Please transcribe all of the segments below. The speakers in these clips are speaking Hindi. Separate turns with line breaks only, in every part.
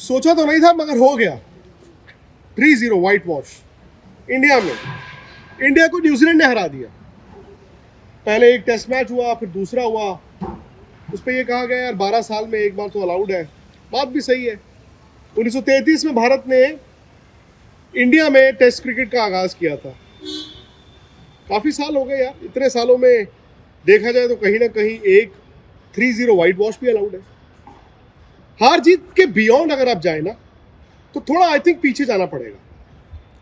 सोचा तो नहीं था मगर हो गया। 3-0 व्हाइट वॉश इंडिया में। इंडिया को न्यूजीलैंड ने हरा दिया। पहले एक टेस्ट मैच हुआ, फिर दूसरा हुआ, उस पर यह कहा गया यार 12 साल में एक बार तो अलाउड है। बात भी सही है। 1933 में भारत ने इंडिया में टेस्ट क्रिकेट का आगाज किया था। काफी साल हो गए यार। इतने सालों में देखा जाए तो कहीं ना कहीं एक 3-0 व्हाइट वॉश भी अलाउड है। हार जीत के बियॉन्ड अगर आप जाए ना तो थोड़ा आई थिंक पीछे जाना पड़ेगा।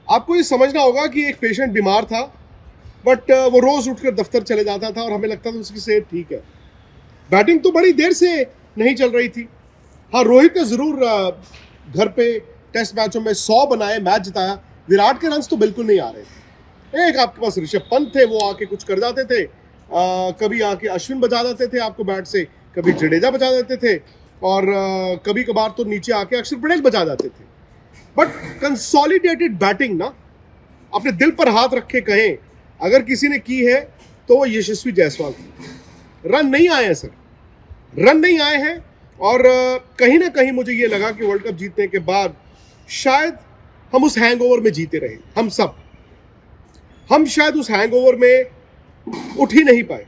आपको ये समझना होगा कि एक पेशेंट बीमार था, बट वो रोज उठकर दफ्तर चले जाता था और हमें लगता था उसकी सेहत ठीक है। बैटिंग तो बड़ी देर से नहीं चल रही थी। हाँ, रोहित ने जरूर घर पे टेस्ट मैचों में 100 बनाए, मैच जिताया। विराट के रन्स तो बिल्कुल नहीं आ रहे थे। एक आपके पास ऋषभ पंत थे, वो आके कुछ कर जाते थे। कभी आके अश्विन बजा देते थे आपको बैट से, कभी जडेजा बजा देते थे, और कभी कभार तो नीचे आके अक्षर पटेल बजा जाते थे। बट कंसोलिडेटेड बैटिंग ना, अपने दिल पर हाथ रख के कहें अगर किसी ने की है तो वो यशस्वी जायसवाल थी। रन नहीं आए हैं सर, रन नहीं आए हैं। और कहीं ना कहीं मुझे ये लगा कि वर्ल्ड कप जीतने के बाद शायद हम उस हैंगओवर में जीते रहे। हम शायद उस हैंगओवर में उठ ही नहीं पाए।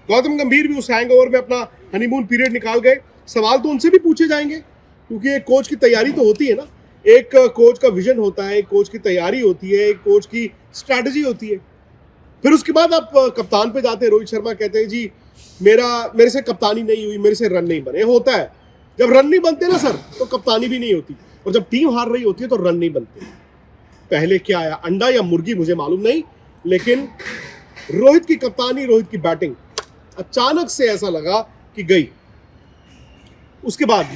गौतम गंभीर भी उस हैंगओवर में अपना हनीमून पीरियड निकाल गए। सवाल तो उनसे भी पूछे जाएंगे, क्योंकि एक कोच की तैयारी तो होती है ना। एक कोच का विजन होता है, एक कोच की तैयारी होती है, एक कोच की स्ट्रैटेजी होती है। फिर उसके बाद आप कप्तान पे जाते हैं। रोहित शर्मा कहते हैं जी मेरे से कप्तानी नहीं हुई, मेरे से रन नहीं बने। होता है, जब रन नहीं बनते ना सर तो कप्तानी भी नहीं होती, और जब टीम हार रही होती है तो रन नहीं बनते। पहले क्या आया, अंडा या मुर्गी, मुझे मालूम नहीं, लेकिन रोहित की कप्तानी, रोहित की बैटिंग अचानक से ऐसा लगा कि गई। उसके बाद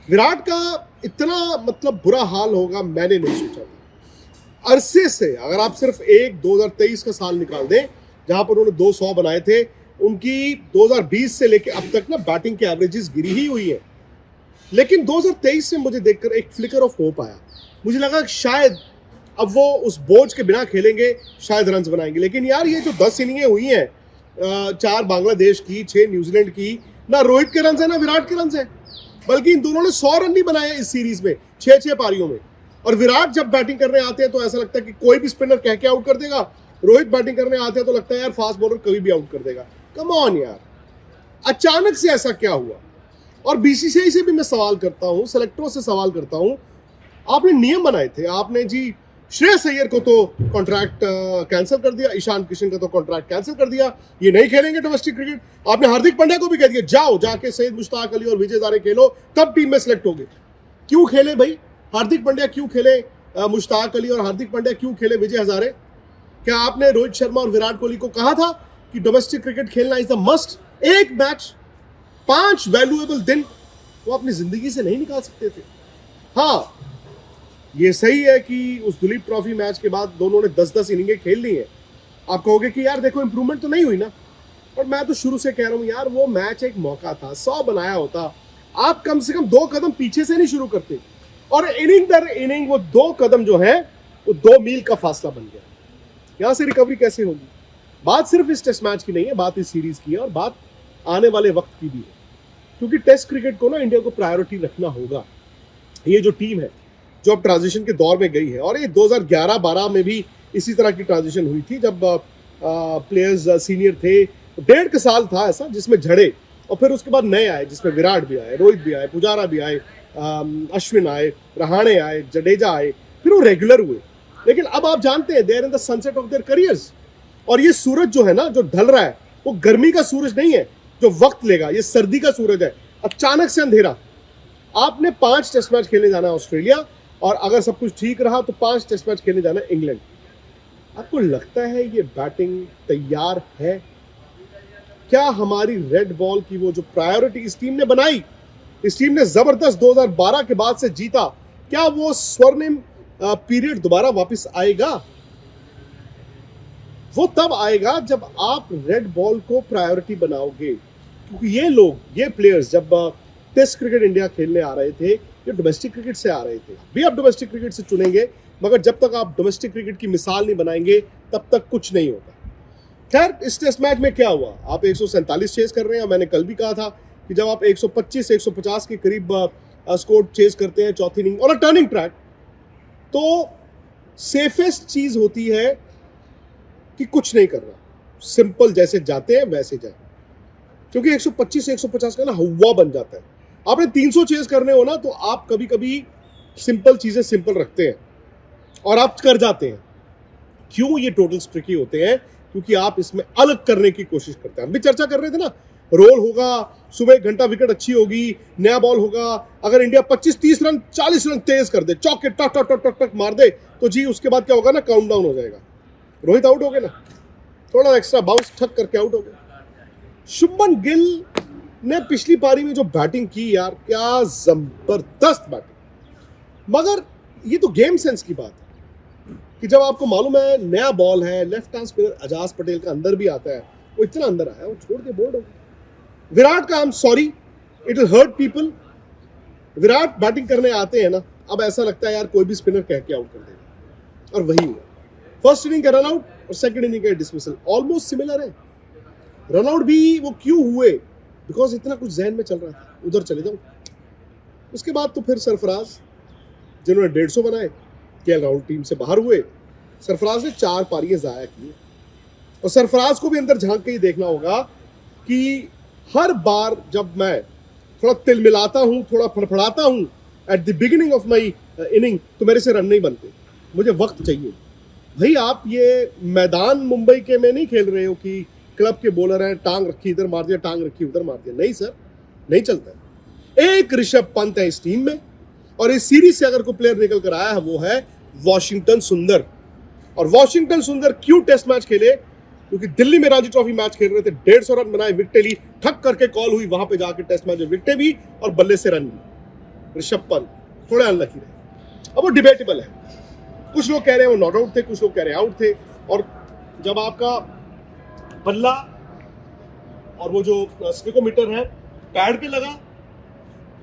विराट का इतना मतलब बुरा हाल होगा मैंने नहीं सोचा था। अरसे से अगर आप सिर्फ 2023 का साल निकाल दें जहां पर उन्होंने 200 बनाए थे, उनकी 2020 से लेकर अब तक ना बैटिंग के एवरेजेस गिरी ही हुई है। लेकिन 2023 में मुझे देखकर एक फ्लिकर ऑफ होप आया। मुझे लगा कि शायद अब वो उस बोझ के बिना खेलेंगे, शायद रन्स बनाएंगे। लेकिन यार ये जो 10 इनिंगें हुई हैं, 4 बांग्लादेश की, 6 न्यूजीलैंड की, ना रोहित के रन्स है ना विराट के रन्स है, बल्कि इन दोनों ने 100 रन नहीं बनाए इस सीरीज में, 6-6 पारियों में। और विराट जब बैटिंग करने आते हैं तो ऐसा लगता है कि कोई भी स्पिनर कह के आउट कर देगा। रोहित बैटिंग करने आते हैं तो लगता है यार फास्ट बॉलर कभी भी आउट कर देगा। कम ऑन यार, अचानक से ऐसा क्या हुआ? और बीसीसीआई से भी मैं सवाल करता हूं, सेलेक्टरों से सवाल करता हूं। आपने नियम बनाए थे, आपने जी श्रेयस अय्यर को तो कॉन्ट्रैक्ट कैंसिल कर दिया, ईशान किशन का तो कॉन्ट्रैक्ट कैंसिल कर दिया, ये नहीं खेलेंगे डोमेस्टिक क्रिकेट। आपने हार्दिक पांड्या को भी कह दिया जाओ जाके सैयद मुश्ताक अली और विजय हजारे खेलो, तब टीम में सेलेक्ट होगे। क्यों खेले भाई हार्दिक पांड्या, क्यों खेले मुश्ताक अली, और हार्दिक पांड्या क्यों खेले विजय हजारे? क्या आपने रोहित शर्मा और विराट कोहली को कहा था कि डोमेस्टिक क्रिकेट खेलना इज द मस्ट? एक मैच, 5 वैल्यूएबल दिन वो अपनी जिंदगी से नहीं निकाल सकते थे। हाँ, ये सही है कि उस दुलीप ट्रॉफी मैच के बाद दोनों ने 10-10 इनिंगें खेल ली है। आप कहोगे कि यार देखो इंप्रूवमेंट तो नहीं हुई ना, पर मैं तो शुरू से कह रहा हूं यार वो मैच एक मौका था। 100 बनाया होता, आप कम से कम 2 कदम पीछे से नहीं शुरू करते, और इनिंग दर इनिंग वो 2 कदम जो है वो 2 मील का फासला बन गया। यहां से रिकवरी कैसे होगी? बात सिर्फ इस टेस्ट मैच की नहीं है, बात इस सीरीज की है, और बात आने वाले वक्त की भी है। क्योंकि टेस्ट क्रिकेट को ना इंडिया को प्रायोरिटी रखना होगा। ये जो टीम है जो अब ट्रांजिशन के दौर में गई है, और ये 2011-12 में भी इसी तरह की ट्रांजिशन हुई थी जब प्लेयर्स सीनियर थे। 1.5 साल था ऐसा जिसमें झड़े, और फिर उसके बाद नए आए जिसमें विराट भी आए, रोहित भी आए, पुजारा भी आए, अश्विन आए, रहाणे आए, जडेजा आए, फिर वो रेगुलर हुए। लेकिन अब आप जानते हैं they are in the sunset of their careers. और ये सूरज जो है ना जो ढल रहा है, वो गर्मी का सूरज नहीं है जो वक्त लेगा, ये सर्दी का सूरज है। अचानक से अंधेरा। आपने 5 टेस्ट मैच खेलने जाना है ऑस्ट्रेलिया, और अगर सब कुछ ठीक रहा तो 5 टेस्ट मैच खेलने जाना है इंग्लैंड। आपको लगता है ये बैटिंग तैयार है? क्या हमारी रेड बॉल की वो जो प्रायोरिटी इस टीम ने बनाई, इस टीम ने जबरदस्त 2012 के बाद से जीता, क्या वो स्वर्णिम पीरियड दोबारा वापस आएगा? वो तब आएगा जब आप रेड बॉल को प्रायोरिटी बनाओगे। क्योंकि ये लोग, ये प्लेयर्स जब टेस्ट क्रिकेट इंडिया खेलने आ रहे थे, ये डोमेस्टिक क्रिकेट से आ रहे थे। भी आप डोमेस्टिक क्रिकेट से चुनेंगे, मगर जब तक आप डोमेस्टिक क्रिकेट की मिसाल नहीं बनाएंगे तब तक कुछ नहीं होगा। खैर, इस टेस्ट मैच में क्या हुआ, आप 147 चेस कर रहे हैं। मैंने कल भी कहा था कि जब आप 125 से 150 के करीब स्कोर चेस करते हैं चौथी इनिंग और टर्निंग ट्रैक, तो सेफेस्ट चीज होती है कि कुछ नहीं करना, सिंपल जैसे जाते हैं वैसे जाए, क्योंकि 125 से 150 का ना हवा बन जाता है। आपने 300 चेस करने हो ना तो आप कभी कभी सिंपल चीजें सिंपल रखते हैं और आप कर जाते हैं। क्यों ये टोटल्स ट्रिकी होते हैं? क्योंकि आप इसमें अलग करने की कोशिश करते हैं। हम भी चर्चा कर रहे थे ना, रोल होगा, सुबह 1 घंटा विकेट अच्छी होगी, नया बॉल होगा, अगर इंडिया 25-30 रन 40 रन तेज कर दे, चौके टक टक टक टक टक मार दे, तो जी उसके बाद क्या होगा ना, काउंटडाउन हो जाएगा। रोहित आउट हो गए ना, थोड़ा एक्स्ट्रा बाउंस ठक करके आउट हो गए। शुभमन गिल ने पिछली पारी में जो बैटिंग की यार, क्या जबरदस्त बैटिंग। मगर ये तो गेम सेंस की बात है कि जब आपको मालूम है नया बॉल है, left hand spinner Ajaz Patel का अंदर भी आता है, वो इतना अंदर आया, वो छोड़ के बोल्ड हो गया। विराट का I am sorry, it will hurt people. Virat batting करने आते हैं ना, अब ऐसा लगता है यार कोई भी स्पिनर कह के आउट कर देगा, और वही हुआ। फर्स्ट इनिंग का रन आउट और सेकंड इनिंग का डिसमिसल ऑलमोस्ट सिमिलर है। रन आउट भी वो क्यों हुए? बिकॉज इतना कुछ जहन में चल रहा था, उधर चले जाऊं। उसके बाद तो फिर सरफराज जिन्होंने 150 बनाए, केएल राहुल टीम से बाहर हुए, सरफराज ने 4 पारियां जाया की। और सरफराज को भी अंदर झांक के ही देखना होगा कि हर बार जब मैं थोड़ा तिलमिलाता हूं, थोड़ा फड़फड़ाता हूं at the beginning of my inning, तो मेरे से रन नहीं बनते, मुझे वक्त चाहिए। भाई आप ये मैदान मुंबई के में नहीं खेल रहे हो कि क्लब के बॉलर हैं, टांग रखी इधर मार दिया, टांग रखी उधर मार दिया। नहीं सर, नहीं चलता। एक ऋषभ पंत है इस टीम में, और इस सीरीज से अगर कोई प्लेयर निकल कर आया है वो है वॉशिंगटन सुंदर। और वॉशिंगटन सुंदर क्यों टेस्ट मैच खेले? क्योंकि दिल्ली में रणजी ट्रॉफी मैच खेल रहे थे, 150 रन बनाए, विकेटें ली, ठक करके कॉल हुई, वहां पे जाके टेस्ट मैच में विकेटें भी और बल्ले से रन भी। ऋषभ पंत थोड़े अनलकी रहे। अब वो डिबेटेबल है, कुछ लोग कह रहे हैं वो नॉट आउट थे, कुछ लोग कह रहे हैं आउट थे। और जब आपका बल्ला और वो जो स्पिकोमीटर है पैड पे लगा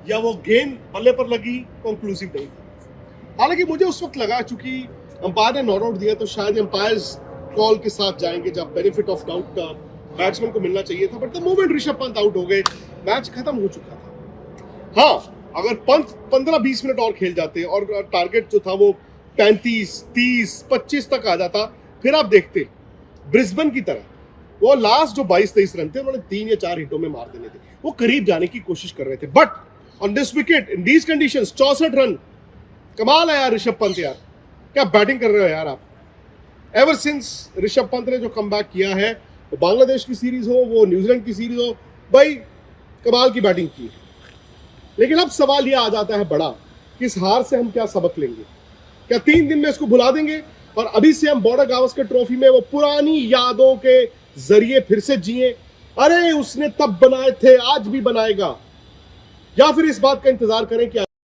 या वो गेंद बल्ले पर लगी, कंक्लूसिव नहीं था। हालांकि मुझे उस वक्त लगा चूंकि अंपायर ने नॉट आउट दिया तो शायद अंपायर्स कॉल के साथ जाएंगे, जब बेनिफिट ऑफ डाउट का बैट्समैन को मिलना चाहिए था। But the moment Rishabh Pant out हो गए, मैच खत्म हो चुका था। हाँ, अगर पंत 15-20 मिनट और खेल जाते और टारगेट जो था वो 35, 30, 25 तक आ जाता, फिर आप देखते ब्रिस्बेन की तरह वो लास्ट जो 22-23 रन थे उन्होंने 3 या 4 हिटों में मार देने थे, वो करीब जाने की कोशिश कर रहे थे। But on this wicket in these conditions 64 run, कमाल है यार ऋषभ पंत, यार क्या बैटिंग कर रहे हो यार आप। एवर सिंस ऋषभ पंत ने जो कमबैक किया है, वो बांग्लादेश की सीरीज हो, वो न्यूजीलैंड की सीरीज हो, भाई कमाल की बैटिंग की। लेकिन अब सवाल ये आ जाता है बड़ा कि इस हार से हम क्या सबक लेंगे? क्या 3 दिन में इसको भुला देंगे और अभी से हम बॉर्डर गावस्कर ट्रॉफी में वो पुरानी यादों के जरिए फिर से जिए, अरे उसने तब बनाए थे आज भी बनाएगा, या फिर इस बात का इंतजार करें कि